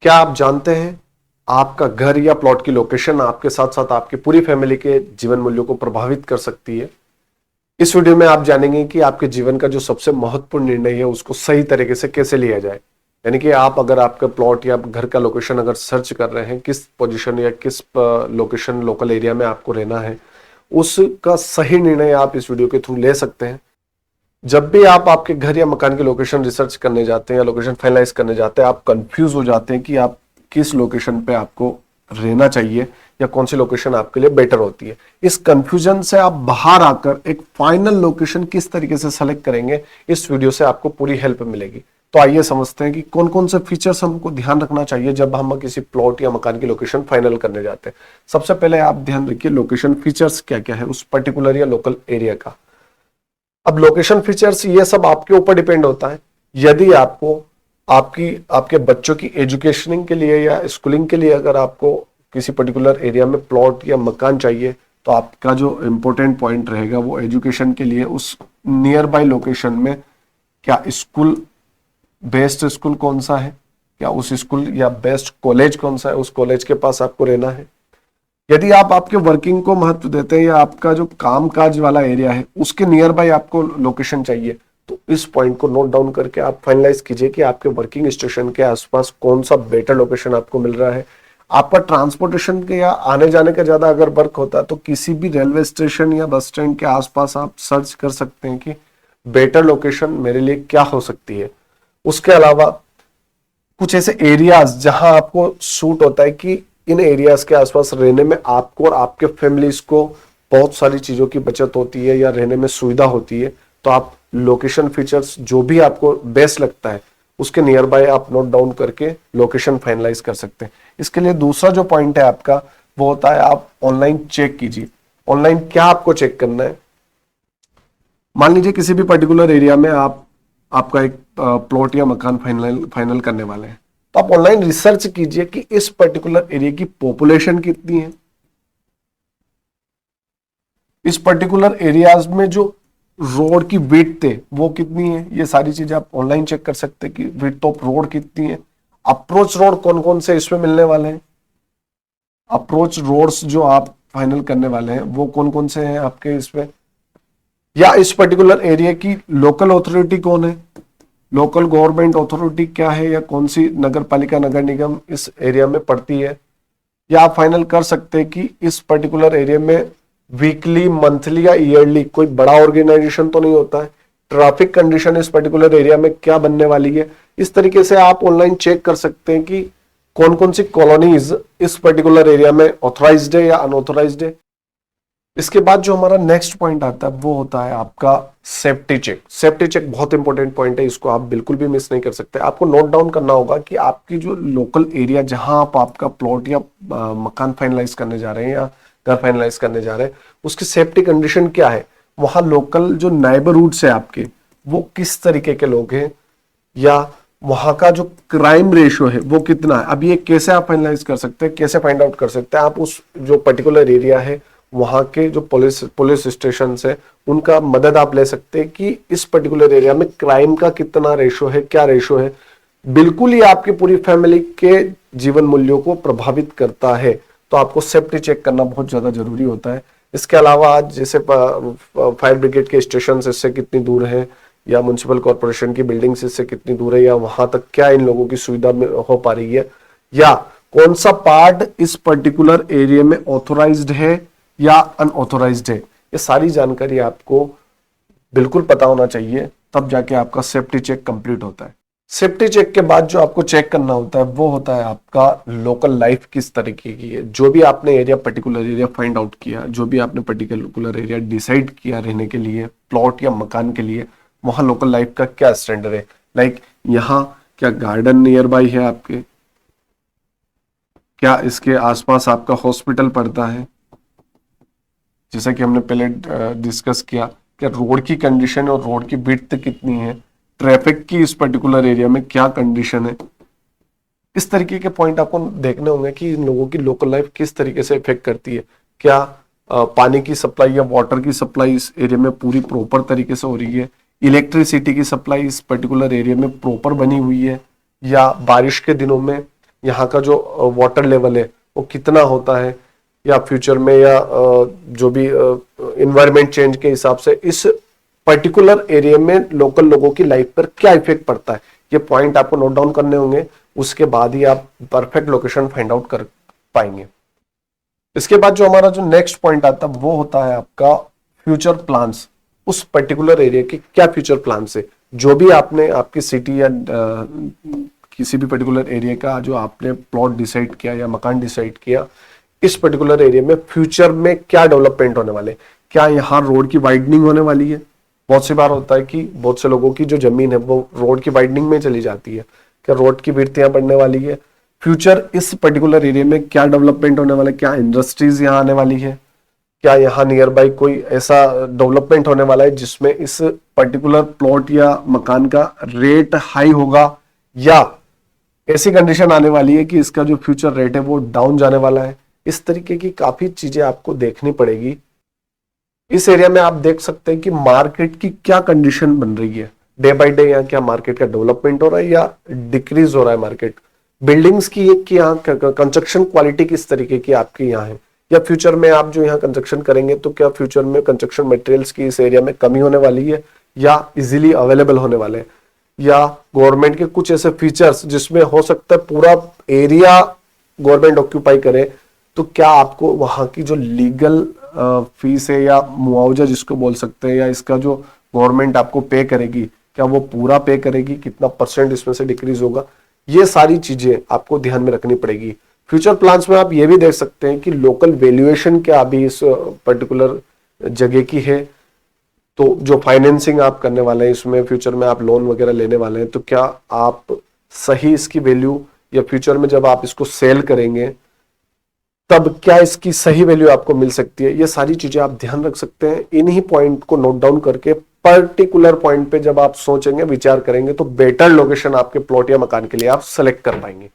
क्या आप जानते हैं आपका घर या प्लॉट की लोकेशन आपके साथ साथ आपकी पूरी फैमिली के जीवन मूल्यों को प्रभावित कर सकती है। इस वीडियो में आप जानेंगे कि आपके जीवन का जो सबसे महत्वपूर्ण निर्णय है उसको सही तरीके से कैसे लिया जाए। यानी कि आप अगर आपका प्लॉट या घर का लोकेशन अगर सर्च कर रहे हैं, किस पोजीशन या किस लोकेशन लोकल एरिया में आपको रहना है, उसका सही निर्णय आप इस वीडियो के थ्रू ले सकते हैं। जब भी आप आपके घर या मकान की लोकेशन रिसर्च करने जाते हैं या लोकेशन फाइनलाइज करने जाते हैं, आप कंफ्यूज हो जाते हैं कि आप किस लोकेशन पे आपको रहना चाहिए या कौन सी लोकेशन आपके लिए बेटर होती है। इस कंफ्यूजन से आप बाहर आकर एक फाइनल लोकेशन किस तरीके से सेलेक्ट करेंगे, इस वीडियो से आपको पूरी हेल्प मिलेगी। तो आइए समझते हैं कि कौन कौन से फीचर्स हमको ध्यान रखना चाहिए जब हम किसी प्लॉट या मकान की लोकेशन फाइनल करने जाते हैं। सबसे पहले आप ध्यान रखिए लोकेशन फीचर्स क्या क्या है उस पर्टिकुलर या लोकल एरिया का। अब लोकेशन फीचर्स ये सब आपके ऊपर डिपेंड होता है। यदि आपको आपके बच्चों की एजुकेशनिंग के लिए या स्कूलिंग के लिए अगर आपको किसी पर्टिकुलर एरिया में प्लॉट या मकान चाहिए, तो आपका जो इंपॉर्टेंट पॉइंट रहेगा वो एजुकेशन के लिए उस नियर बाय लोकेशन में क्या स्कूल, बेस्ट स्कूल कौन सा है, क्या उस स्कूल या बेस्ट कॉलेज कौन सा है, उस कॉलेज के पास आपको रहना है। यदि आप आपके वर्किंग को महत्व देते हैं या आपका जो काम काज वाला एरिया है उसके नियर बाय आपको लोकेशन चाहिए, तो इस पॉइंट को नोट डाउन करके आप फाइनलाइज कीजिए कि आपके वर्किंग स्टेशन के आसपास कौन सा बेटर लोकेशन आपको मिल रहा है। आपका ट्रांसपोर्टेशन के या आने जाने का ज्यादा अगर वर्क होता है तो किसी भी रेलवे स्टेशन या बस स्टैंड के आसपास आप सर्च कर सकते हैं कि बेटर लोकेशन मेरे लिए क्या हो सकती है। उसके अलावा कुछ ऐसे एरियाज जहां आपको सूट होता है कि इन एरियाज के आसपास रहने में आपको और आपके फैमिलीज को बहुत सारी चीजों की बचत होती है या रहने में सुविधा होती है, तो आप लोकेशन फीचर्स जो भी आपको बेस्ट लगता है उसके नियर बाय आप नोट डाउन करके लोकेशन फाइनलाइज कर सकते हैं। इसके लिए दूसरा जो पॉइंट है आपका वो होता है आप ऑनलाइन चेक कीजिए। ऑनलाइन क्या आपको चेक करना है, मान लीजिए किसी भी पर्टिकुलर एरिया में आपका एक प्लॉट या मकान फाइनल करने वाले हैं, तो आप ऑनलाइन रिसर्च कीजिए कि इस पर्टिकुलर एरिया की पॉपुलेशन कितनी है, इस पर्टिकुलर एरियाज में जो रोड की विड्थ है वो कितनी है। ये सारी चीजें आप ऑनलाइन चेक कर सकते हैं कि विड्थ ऑफ रोड कितनी है। अप्रोच रोड कौन कौन से इसमें मिलने वाले हैं, अप्रोच रोड्स जो आप फाइनल करने वाले हैं वो कौन कौन से हैं आपके इसमें, या इस पर्टिकुलर एरिया की लोकल अथॉरिटी कौन है, लोकल गवर्नमेंट अथॉरिटी क्या है या कौन सी नगर पालिका नगर निगम इस एरिया में पड़ती है। या आप फाइनल कर सकते हैं कि इस पर्टिकुलर एरिया में वीकली, मंथली या ईयरली कोई बड़ा ऑर्गेनाइजेशन तो नहीं होता है, ट्रैफिक कंडीशन इस पर्टिकुलर एरिया में क्या बनने वाली है। इस तरीके से आप ऑनलाइन चेक कर सकते हैं कि कौन कौन सी कॉलोनीज इस पर्टिकुलर एरिया में ऑथोराइज्ड है या अनऑथोराइज्ड है। इसके बाद जो हमारा नेक्स्ट पॉइंट आता है वो होता है आपका सेफ्टी चेक। सेफ्टी चेक बहुत इंपॉर्टेंट पॉइंट है, इसको आप बिल्कुल भी मिस नहीं कर सकते। आपको नोट डाउन करना होगा कि आपकी जो लोकल एरिया जहां आप आपका प्लॉट या मकान फाइनलाइज करने जा रहे हैं या घर फाइनलाइज करने जा रहे हैं उसकी सेफ्टी कंडीशन क्या है, वहां लोकल जो नाइबरहुड्स है आपके वो किस तरीके के लोग हैं, या वहां का जो क्राइम रेशियो है वो कितना है। अब ये कैसे आप फाइनलाइज कर सकते हैं, कैसे फाइंड आउट कर सकते हैं, आप उस जो पर्टिकुलर एरिया है वहां के जो पुलिस स्टेशन है उनका मदद आप ले सकते हैं कि इस पर्टिकुलर एरिया में क्राइम का कितना रेशियो है, क्या रेशियो है। बिल्कुल ही आपकी पूरी फैमिली के जीवन मूल्यों को प्रभावित करता है, तो आपको सेफ्टी चेक करना बहुत ज्यादा जरूरी होता है। इसके अलावा आज जैसे फायर ब्रिगेड के स्टेशन इससे कितनी दूर है, या म्युनिसिपल कॉर्पोरेशन की बिल्डिंग इससे कितनी दूर है, या वहां तक क्या इन लोगों की सुविधा हो पा रही है, या कौन सा पार्ट इस पर्टिकुलर एरिया में ऑथोराइज्ड है या अनऑथोराइज्ड है। ये सारी जानकारी आपको बिल्कुल पता होना चाहिए, तब जाके आपका सेफ्टी चेक कंप्लीट होता है। सेफ्टी चेक के बाद जो आपको चेक करना होता है वो होता है आपका लोकल लाइफ किस तरीके की है। जो भी आपने area particular area find out किया, जो भी आपने पर्टिकुलर एरिया डिसाइड किया रहने के लिए, प्लॉट या मकान के लिए, वहां लोकल लाइफ का क्या स्टैंडर्ड है। लाइक यहाँ क्या गार्डन नियर बाई है आपके, क्या इसके आसपास आपका हॉस्पिटल पड़ता है, जैसा कि हमने पहले डिस्कस किया, क्या रोड की कंडीशन और रोड की विड्थ कितनी है, ट्रैफिक की इस पर्टिकुलर एरिया में क्या कंडीशन है। इस तरीके के पॉइंट आपको देखने होंगे कि इन लोगों की लोकल लाइफ किस तरीके से इफेक्ट करती है। क्या पानी की सप्लाई या वाटर की सप्लाई इस एरिया में पूरी प्रॉपर तरीके से हो रही है, इलेक्ट्रिसिटी की सप्लाई इस पर्टिकुलर एरिया में प्रॉपर बनी हुई है, या बारिश के दिनों में यहाँ का जो वाटर लेवल है वो कितना होता है, या फ्यूचर में, या जो भी इन्वायरमेंट चेंज के हिसाब से इस पर्टिकुलर एरिया में लोकल लोगों की लाइफ पर क्या इफेक्ट पड़ता है, ये पॉइंट आपको नोट डाउन करने होंगे। उसके बाद ही आप परफेक्ट लोकेशन फाइंड आउट कर पाएंगे। इसके बाद जो हमारा जो नेक्स्ट पॉइंट आता है वो होता है आपका फ्यूचर प्लान्स। उस पर्टिकुलर एरिया के क्या फ्यूचर प्लान्स है, जो भी आपने आपकी सिटी या किसी भी पर्टिकुलर एरिया का जो आपने प्लॉट डिसाइड किया या मकान डिसाइड किया, इस पर्टिकुलर एरिया में फ्यूचर में क्या डेवलपमेंट होने वाले, क्या यहाँ रोड की वाइडनिंग होने वाली है। बहुत सी बार होता है कि बहुत से लोगों की जो जमीन है वो रोड की वाइडनिंग में चली जाती है, क्या रोड की विड्थ यहाँ बढ़ने वाली है। फ्यूचर इस पर्टिकुलर एरिया में क्या डेवलपमेंट होने वाला है, क्या इंडस्ट्रीज यहाँ आने वाली है, क्या यहाँ नियर बाई कोई ऐसा डेवलपमेंट होने वाला है जिसमें इस पर्टिकुलर प्लॉट या मकान का रेट हाई होगा, या ऐसी कंडीशन आने वाली है कि इसका जो फ्यूचर रेट है वो डाउन जाने वाला है। इस तरीके की काफी चीजें आपको देखनी पड़ेगी। इस एरिया में आप देख सकते हैं कि मार्केट की क्या कंडीशन बन रही है डे बाय डे, यहाँ क्या मार्केट का डेवलपमेंट हो रहा है या डिक्रीज हो रहा है मार्केट, बिल्डिंग्स की यहाँ कंस्ट्रक्शन क्वालिटी किस तरीके की आपकी यहाँ है, या फ्यूचर में आप जो यहाँ कंस्ट्रक्शन करेंगे तो क्या फ्यूचर में कंस्ट्रक्शन मटेरियल्स की इस एरिया में कमी होने वाली है या इजीली अवेलेबल होने वाले हैं, या गवर्नमेंट के कुछ ऐसे फीचर्स जिसमें हो सकता है पूरा एरिया गवर्नमेंट ऑक्यूपाई करे, तो क्या आपको वहां की जो लीगल फीस है या मुआवजा जिसको बोल सकते हैं, या इसका जो गवर्नमेंट आपको पे करेगी, क्या वो पूरा पे करेगी, कितना परसेंट इसमें से डिक्रीज होगा, ये सारी चीजें आपको ध्यान में रखनी पड़ेगी। फ्यूचर प्लान्स में आप ये भी देख सकते हैं कि लोकल वैल्यूएशन क्या अभी इस पर्टिकुलर जगह की है, तो जो फाइनेंसिंग आप करने वाले हैं इसमें फ्यूचर में आप लोन वगैरह लेने वाले हैं, तो क्या आप सही इसकी वैल्यू, या फ्यूचर में जब आप इसको सेल करेंगे तब क्या इसकी सही वैल्यू आपको मिल सकती है। ये सारी चीजें आप ध्यान रख सकते हैं। इन्हीं पॉइंट को नोट डाउन करके पर्टिकुलर पॉइंट पे जब आप सोचेंगे, विचार करेंगे, तो बेटर लोकेशन आपके प्लॉट या मकान के लिए आप सेलेक्ट कर पाएंगे।